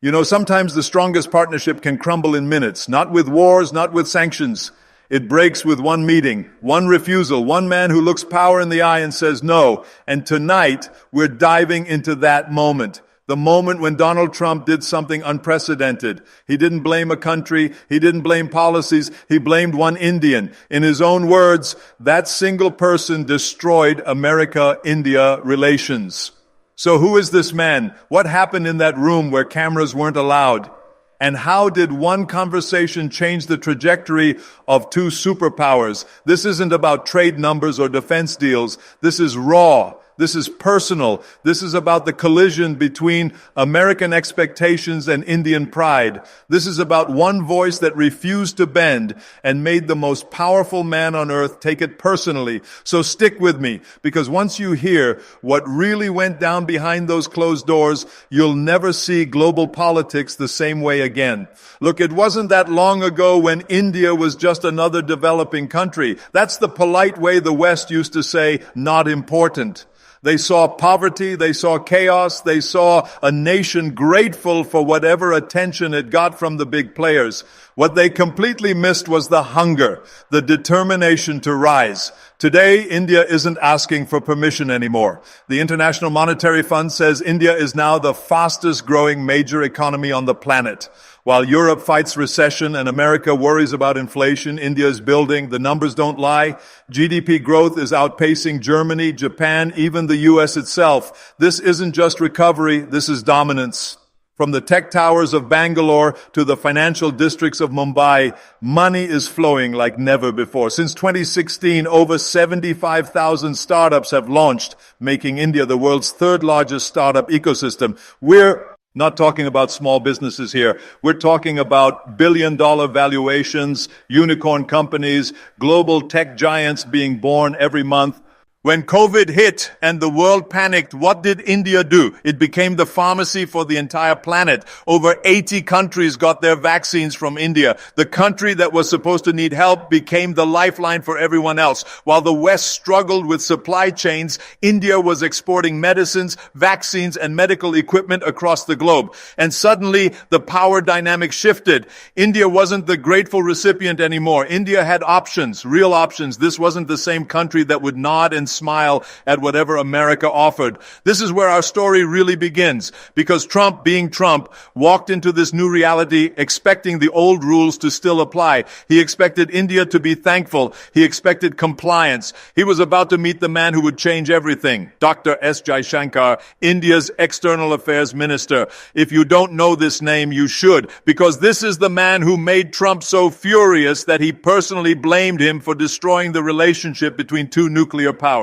You know, sometimes the strongest partnership can crumble in minutes, not with wars, not with sanctions. It breaks with one meeting, one refusal, one man who looks power in the eye and says no. And tonight, we're diving into that moment. The moment when Donald Trump did something unprecedented. He didn't blame a country. He didn't blame policies. He blamed one Indian. In his own words, that single person destroyed America-India relations. So who is this man? What happened in that room where cameras weren't allowed? And how did one conversation change the trajectory of two superpowers? This isn't about trade numbers or defense deals. This is raw. This is personal. This is about the collision between American expectations and Indian pride. This is about one voice that refused to bend and made the most powerful man on earth take it personally. So stick with me, because once you hear what really went down behind those closed doors, you'll never see global politics the same way again. Look, it wasn't that long ago when India was just another developing country. That's the polite way the West used to say, not important. They saw poverty, they saw chaos, they saw a nation grateful for whatever attention it got from the big players. What they completely missed was the hunger, the determination to rise. Today, India isn't asking for permission anymore. The International Monetary Fund says India is now the fastest growing major economy on the planet. While Europe fights recession and America worries about inflation, India is building. The numbers don't lie. GDP growth is outpacing Germany, Japan, even the US itself. This isn't just recovery, this is dominance. From the tech towers of Bangalore to the financial districts of Mumbai, money is flowing like never before. Since 2016, over 75,000 startups have launched, making India the world's third largest startup ecosystem. We're not talking about small businesses here. We're talking about billion-dollar valuations, unicorn companies, global tech giants being born every month. When COVID hit and the world panicked, what did India do? It became the pharmacy for the entire planet. Over 80 countries got their vaccines from India. The country that was supposed to need help became the lifeline for everyone else. While the West struggled with supply chains, India was exporting medicines, vaccines, and medical equipment across the globe. And suddenly, the power dynamic shifted. India wasn't the grateful recipient anymore. India had options, real options. This wasn't the same country that would nod and smile at whatever America offered. This is where our story really begins, because Trump, being Trump, walked into this new reality expecting the old rules to still apply. He expected India to be thankful. He expected compliance. He was about to meet the man who would change everything, Dr. S. Jaishankar, India's External Affairs Minister. If you don't know this name, you should, because this is the man who made Trump so furious that he personally blamed him for destroying the relationship between two nuclear powers.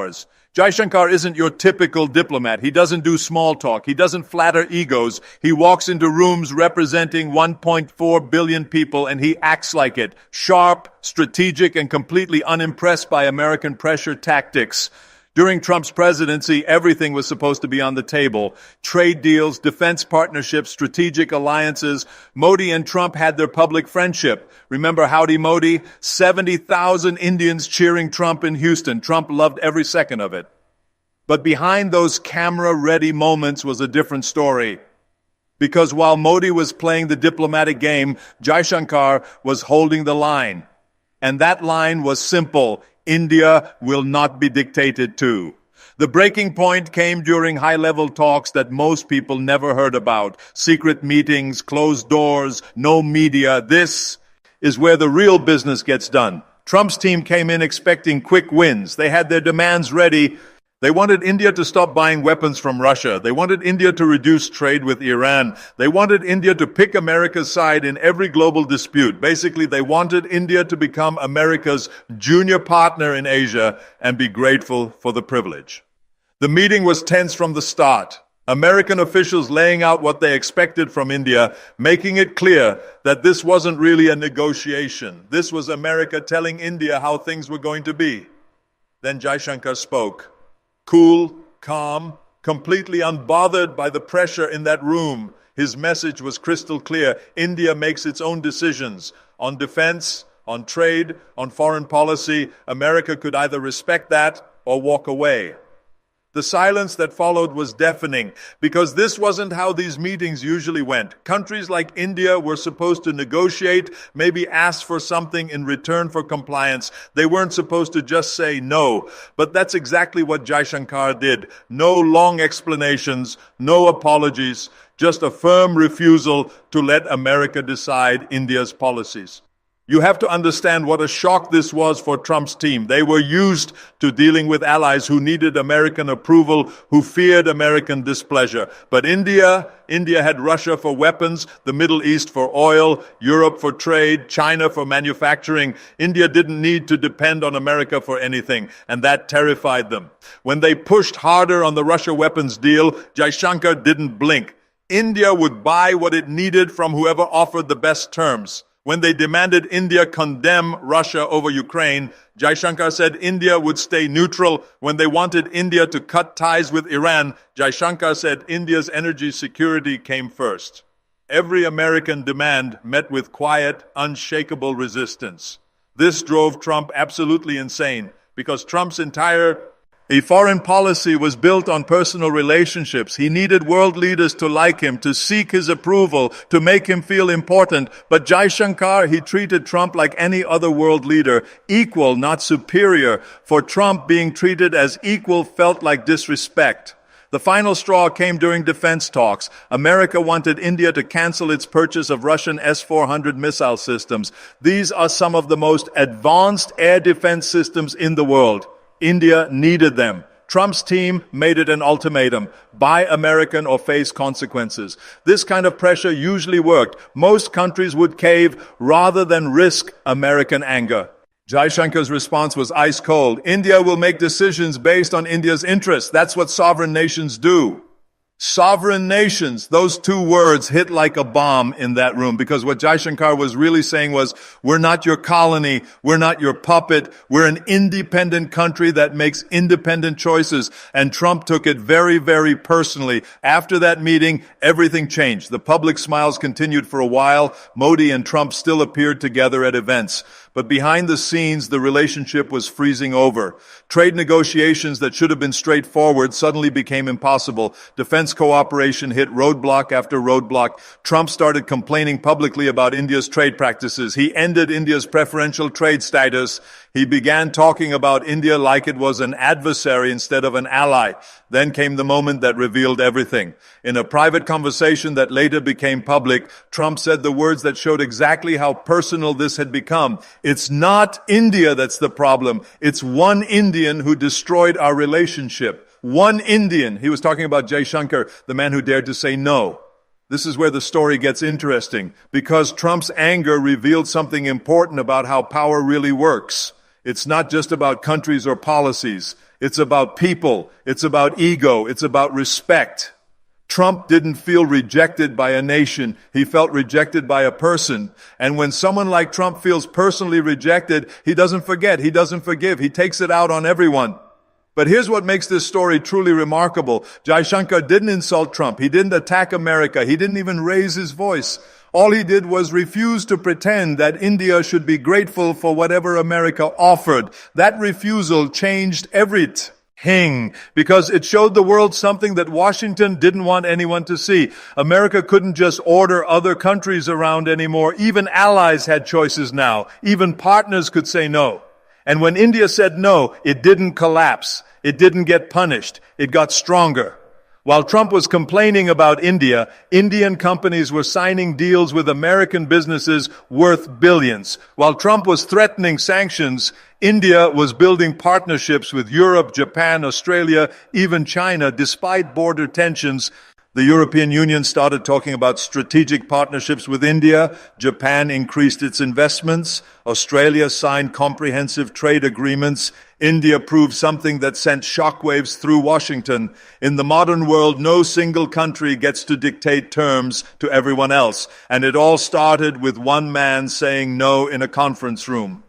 Jaishankar isn't your typical diplomat. He doesn't do small talk. He doesn't flatter egos. He walks into rooms representing 1.4 billion people and he acts like it. Sharp, strategic, and completely unimpressed by American pressure tactics. During Trump's presidency, everything was supposed to be on the table. Trade deals, defense partnerships, strategic alliances. Modi and Trump had their public friendship. Remember Howdy Modi? 70,000 Indians cheering Trump in Houston. Trump loved every second of it. But behind those camera-ready moments was a different story. Because while Modi was playing the diplomatic game, Jaishankar was holding the line. And that line was simple. India will not be dictated to. The breaking point came during high-level talks that most people never heard about. Secret meetings, closed doors, no media. This is where the real business gets done. Trump's team came in expecting quick wins. They had their demands ready. They wanted India to stop buying weapons from Russia. They wanted India to reduce trade with Iran. They wanted India to pick America's side in every global dispute. Basically, they wanted India to become America's junior partner in Asia and be grateful for the privilege. The meeting was tense from the start. American officials laying out what they expected from India, making it clear that this wasn't really a negotiation. This was America telling India how things were going to be. Then Jaishankar spoke. Cool, calm, completely unbothered by the pressure in that room. His message was crystal clear. India makes its own decisions on defense, on trade, on foreign policy. America could either respect that or walk away. The silence that followed was deafening, because this wasn't how these meetings usually went. Countries like India were supposed to negotiate, maybe ask for something in return for compliance. They weren't supposed to just say no. But that's exactly what Jaishankar did. No long explanations, no apologies, just a firm refusal to let America decide India's policies. You have to understand what a shock this was for Trump's team. They were used to dealing with allies who needed American approval, who feared American displeasure. But India had Russia for weapons, the Middle East for oil, Europe for trade, China for manufacturing. India didn't need to depend on America for anything, and that terrified them. When they pushed harder on the Russia weapons deal, Jaishankar didn't blink. India would buy what it needed from whoever offered the best terms. When they demanded India condemn Russia over Ukraine, Jaishankar said India would stay neutral. When they wanted India to cut ties with Iran, Jaishankar said India's energy security came first. Every American demand met with quiet, unshakable resistance. This drove Trump absolutely insane, because Trump's entire foreign policy was built on personal relationships. He needed world leaders to like him, to seek his approval, to make him feel important. But Jaishankar, he treated Trump like any other world leader, equal, not superior. For Trump, being treated as equal felt like disrespect. The final straw came during defense talks. America wanted India to cancel its purchase of Russian S-400 missile systems. These are some of the most advanced air defense systems in the world. India needed them. Trump's team made it an ultimatum: buy American or face consequences. This kind of pressure usually worked. Most countries would cave rather than risk American anger. Jaishankar's response was ice cold. India will make decisions based on India's interests. That's what sovereign nations do. Sovereign nations, those two words hit like a bomb in that room, because what Jaishankar was really saying was, we're not your colony, we're not your puppet, we're an independent country that makes independent choices. And Trump took it very, very personally. After that meeting, everything changed. The public smiles continued for a while. Modi and Trump still appeared together at events. But behind the scenes, the relationship was freezing over. Trade negotiations that should have been straightforward suddenly became impossible. Defense cooperation hit roadblock after roadblock. Trump started complaining publicly about India's trade practices. He ended India's preferential trade status. He began talking about India like it was an adversary instead of an ally. Then came the moment that revealed everything. In a private conversation that later became public, Trump said the words that showed exactly how personal this had become. It's not India that's the problem. It's one Indian who destroyed our relationship. One Indian. He was talking about Jaishankar, the man who dared to say no. This is where the story gets interesting, because Trump's anger revealed something important about how power really works. It's not just about countries or policies. It's about people. It's about ego. It's about respect. Trump didn't feel rejected by a nation. He felt rejected by a person. And when someone like Trump feels personally rejected, he doesn't forget. He doesn't forgive. He takes it out on everyone. But here's what makes this story truly remarkable. Jaishankar didn't insult Trump. He didn't attack America. He didn't even raise his voice. All he did was refuse to pretend that India should be grateful for whatever America offered. That refusal changed everything, because it showed the world something that Washington didn't want anyone to see. America couldn't just order other countries around anymore. Even allies had choices now. Even partners could say no. And when India said no, it didn't collapse. It didn't get punished. It got stronger. While Trump was complaining about India, Indian companies were signing deals with American businesses worth billions. While Trump was threatening sanctions, India was building partnerships with Europe, Japan, Australia, even China. Despite border tensions, the European Union started talking about strategic partnerships with India. Japan increased its investments. Australia signed comprehensive trade agreements. India proved something that sent shockwaves through Washington. In the modern world, no single country gets to dictate terms to everyone else. And it all started with one man saying no in a conference room.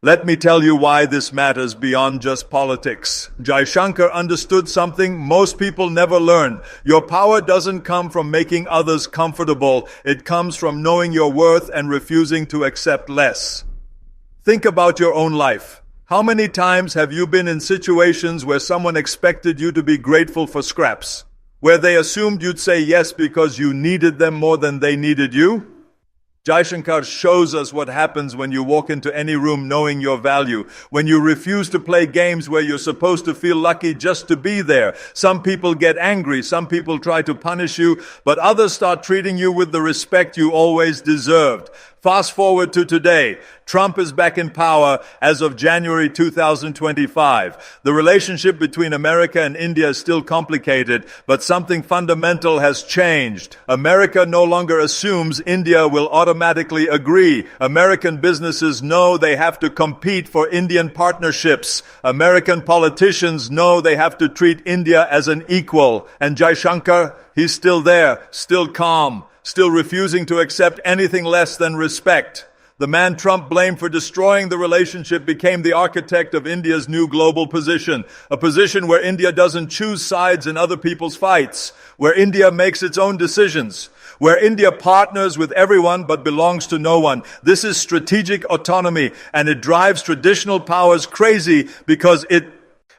Let me tell you why this matters beyond just politics. Jaishankar understood something most people never learn. Your power doesn't come from making others comfortable. It comes from knowing your worth and refusing to accept less. Think about your own life. How many times have you been in situations where someone expected you to be grateful for scraps? Where they assumed you'd say yes because you needed them more than they needed you? Jaishankar shows us what happens when you walk into any room knowing your value, when you refuse to play games where you're supposed to feel lucky just to be there. Some people get angry, some people try to punish you, but others start treating you with the respect you always deserved. Fast forward to today. Trump is back in power as of January 2025. The relationship between America and India is still complicated, but something fundamental has changed. America no longer assumes India will automatically agree. American businesses know they have to compete for Indian partnerships. American politicians know they have to treat India as an equal. And Jaishankar, he's still there, still calm, still refusing to accept anything less than respect. The man Trump blamed for destroying the relationship became the architect of India's new global position, a position where India doesn't choose sides in other people's fights, where India makes its own decisions, where India partners with everyone but belongs to no one. This is strategic autonomy, and it drives traditional powers crazy because it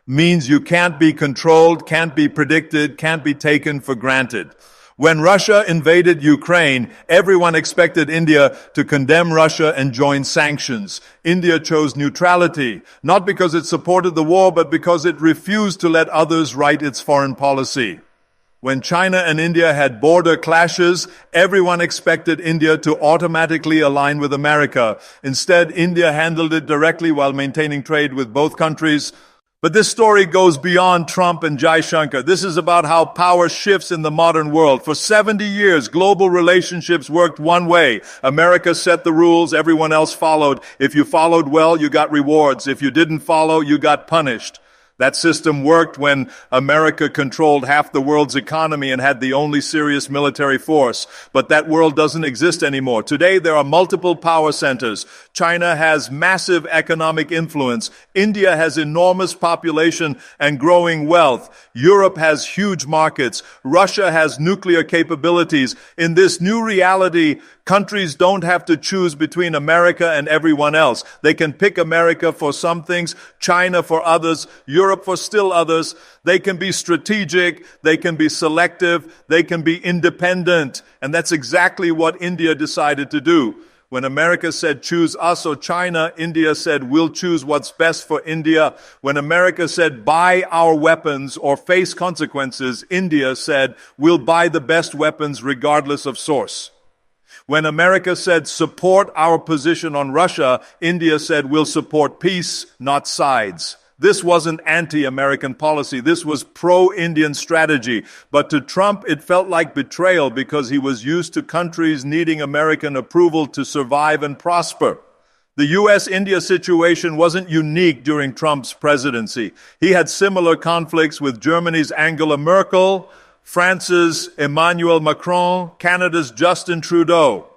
means you can't be controlled, can't be predicted, can't be taken for granted. When Russia invaded Ukraine, everyone expected India to condemn Russia and join sanctions. India chose neutrality, not because it supported the war, but because it refused to let others write its foreign policy. When China and India had border clashes, everyone expected India to automatically align with America. Instead, India handled it directly while maintaining trade with both countries. But this story goes beyond Trump and Jaishankar. This is about how power shifts in the modern world. For 70 years, global relationships worked one way. America set the rules, everyone else followed. If you followed well, you got rewards. If you didn't follow, you got punished. That system worked when America controlled half the world's economy and had the only serious military force. But that world doesn't exist anymore. Today, there are multiple power centers. China has massive economic influence. India has enormous population and growing wealth. Europe has huge markets. Russia has nuclear capabilities. In this new reality, countries don't have to choose between America and everyone else. They can pick America for some things, China for others, Europe for still others. They can be strategic, they can be selective, they can be independent. And that's exactly what India decided to do. When America said choose us or China, India said we'll choose what's best for India. When America said buy our weapons or face consequences, India said we'll buy the best weapons regardless of source. When America said support our position on Russia, India said we'll support peace, not sides. This wasn't anti-American policy. This was pro-Indian strategy. But to Trump, it felt like betrayal because he was used to countries needing American approval to survive and prosper. The U.S.-India situation wasn't unique during Trump's presidency. He had similar conflicts with Germany's Angela Merkel, France's Emmanuel Macron, Canada's Justin Trudeau.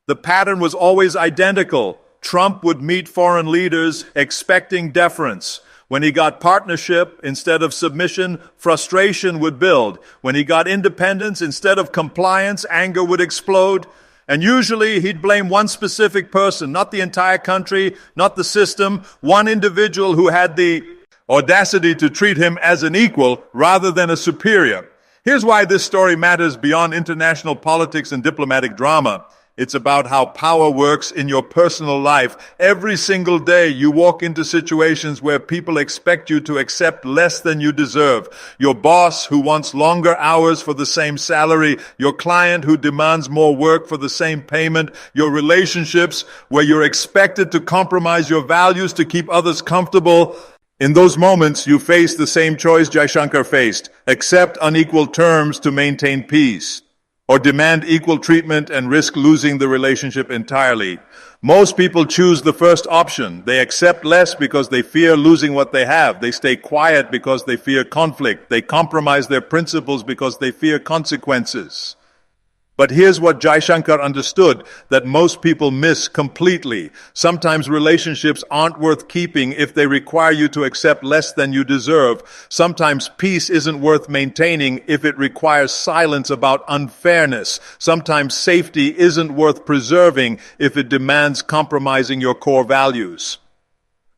The pattern was always identical. Trump would meet foreign leaders expecting deference. When he got partnership instead of submission, frustration would build. When he got independence instead of compliance, anger would explode. And usually he'd blame one specific person, not the entire country, not the system, one individual who had the audacity to treat him as an equal rather than a superior. Here's why this story matters beyond international politics and diplomatic drama. It's about how power works in your personal life. Every single day you walk into situations where people expect you to accept less than you deserve. Your boss who wants longer hours for the same salary. Your client who demands more work for the same payment. Your relationships where you're expected to compromise your values to keep others comfortable. In those moments, you face the same choice Jaishankar faced. Accept unequal terms to maintain peace, or demand equal treatment and risk losing the relationship entirely. Most people choose the first option. They accept less because they fear losing what they have. They stay quiet because they fear conflict. They compromise their principles because they fear consequences. But here's what Jaishankar understood that most people miss completely. Sometimes relationships aren't worth keeping if they require you to accept less than you deserve. Sometimes peace isn't worth maintaining if it requires silence about unfairness. Sometimes safety isn't worth preserving if it demands compromising your core values.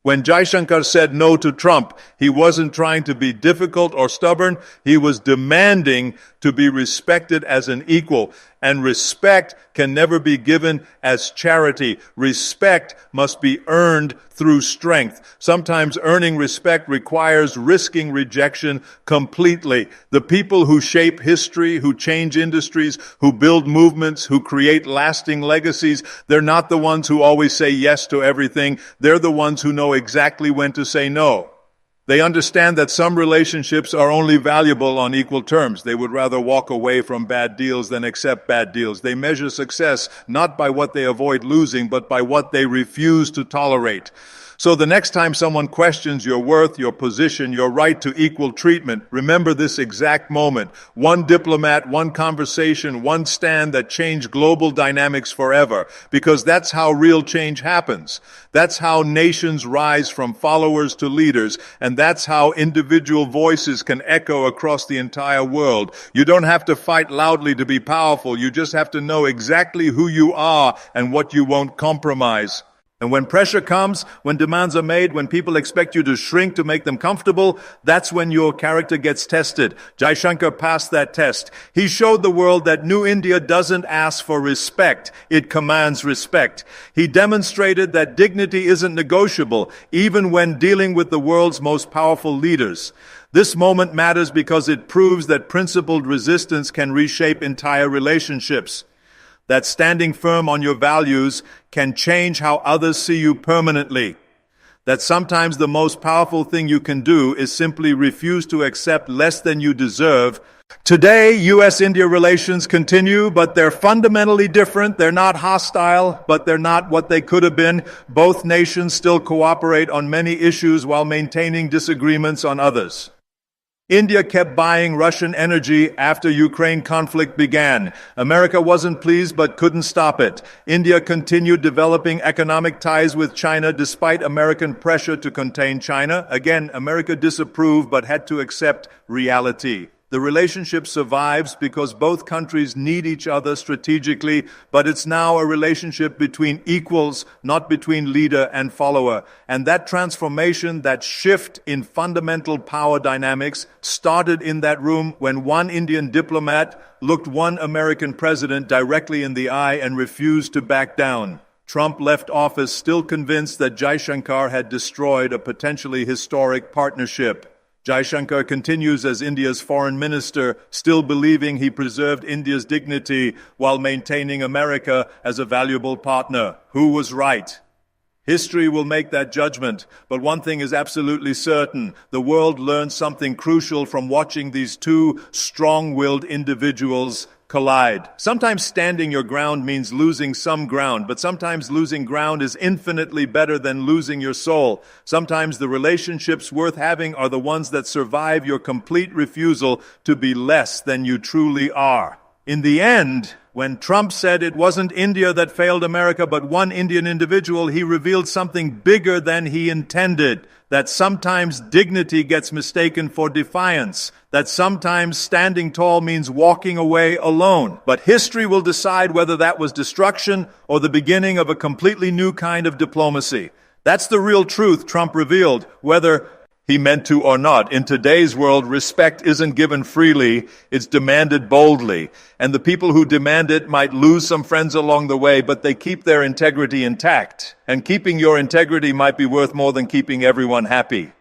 When Jaishankar said no to Trump, he wasn't trying to be difficult or stubborn. He was demanding to be respected as an equal. And respect can never be given as charity. Respect must be earned through strength. Sometimes earning respect requires risking rejection completely. The people who shape history, who change industries, who build movements, who create lasting legacies, they're not the ones who always say yes to everything. They're the ones who know exactly when to say no. They understand that some relationships are only valuable on equal terms. They would rather walk away from bad deals than accept bad deals. They measure success not by what they avoid losing, but by what they refuse to tolerate. So the next time someone questions your worth, your position, your right to equal treatment, remember this exact moment. One diplomat, one conversation, one stand that changed global dynamics forever. Because that's how real change happens. That's how nations rise from followers to leaders. And that's how individual voices can echo across the entire world. You don't have to fight loudly to be powerful. You just have to know exactly who you are and what you won't compromise. And when pressure comes, when demands are made, when people expect you to shrink to make them comfortable, that's when your character gets tested. Jaishankar passed that test. He showed the world that New India doesn't ask for respect, it commands respect. He demonstrated that dignity isn't negotiable, even when dealing with the world's most powerful leaders. This moment matters because it proves that principled resistance can reshape entire relationships. That standing firm on your values can change how others see you permanently. That sometimes the most powerful thing you can do is simply refuse to accept less than you deserve. Today, U.S.-India relations continue, but they're fundamentally different. They're not hostile, but they're not what they could have been. Both nations still cooperate on many issues while maintaining disagreements on others. India kept buying Russian energy after Ukraine conflict began. America wasn't pleased but couldn't stop it. India continued developing economic ties with China despite American pressure to contain China. Again, America disapproved but had to accept reality. The relationship survives because both countries need each other strategically, but it's now a relationship between equals, not between leader and follower. And that transformation, that shift in fundamental power dynamics, started in that room when one Indian diplomat looked one American president directly in the eye and refused to back down. Trump left office still convinced that Jaishankar had destroyed a potentially historic partnership. Jaishankar continues as India's foreign minister, still believing he preserved India's dignity while maintaining America as a valuable partner. Who was right? History will make that judgment, but one thing is absolutely certain. The world learned something crucial from watching these two strong-willed individuals collide. Sometimes standing your ground means losing some ground, but sometimes losing ground is infinitely better than losing your soul. Sometimes the relationships worth having are the ones that survive your complete refusal to be less than you truly are. In the end, when Trump said it wasn't India that failed America, but one Indian individual, he revealed something bigger than he intended. That sometimes dignity gets mistaken for defiance. That sometimes standing tall means walking away alone. But history will decide whether that was destruction or the beginning of a completely new kind of diplomacy. That's the real truth Trump revealed, whether he meant to or not. In today's world, respect isn't given freely, it's demanded boldly. And the people who demand it might lose some friends along the way, but they keep their integrity intact. And keeping your integrity might be worth more than keeping everyone happy.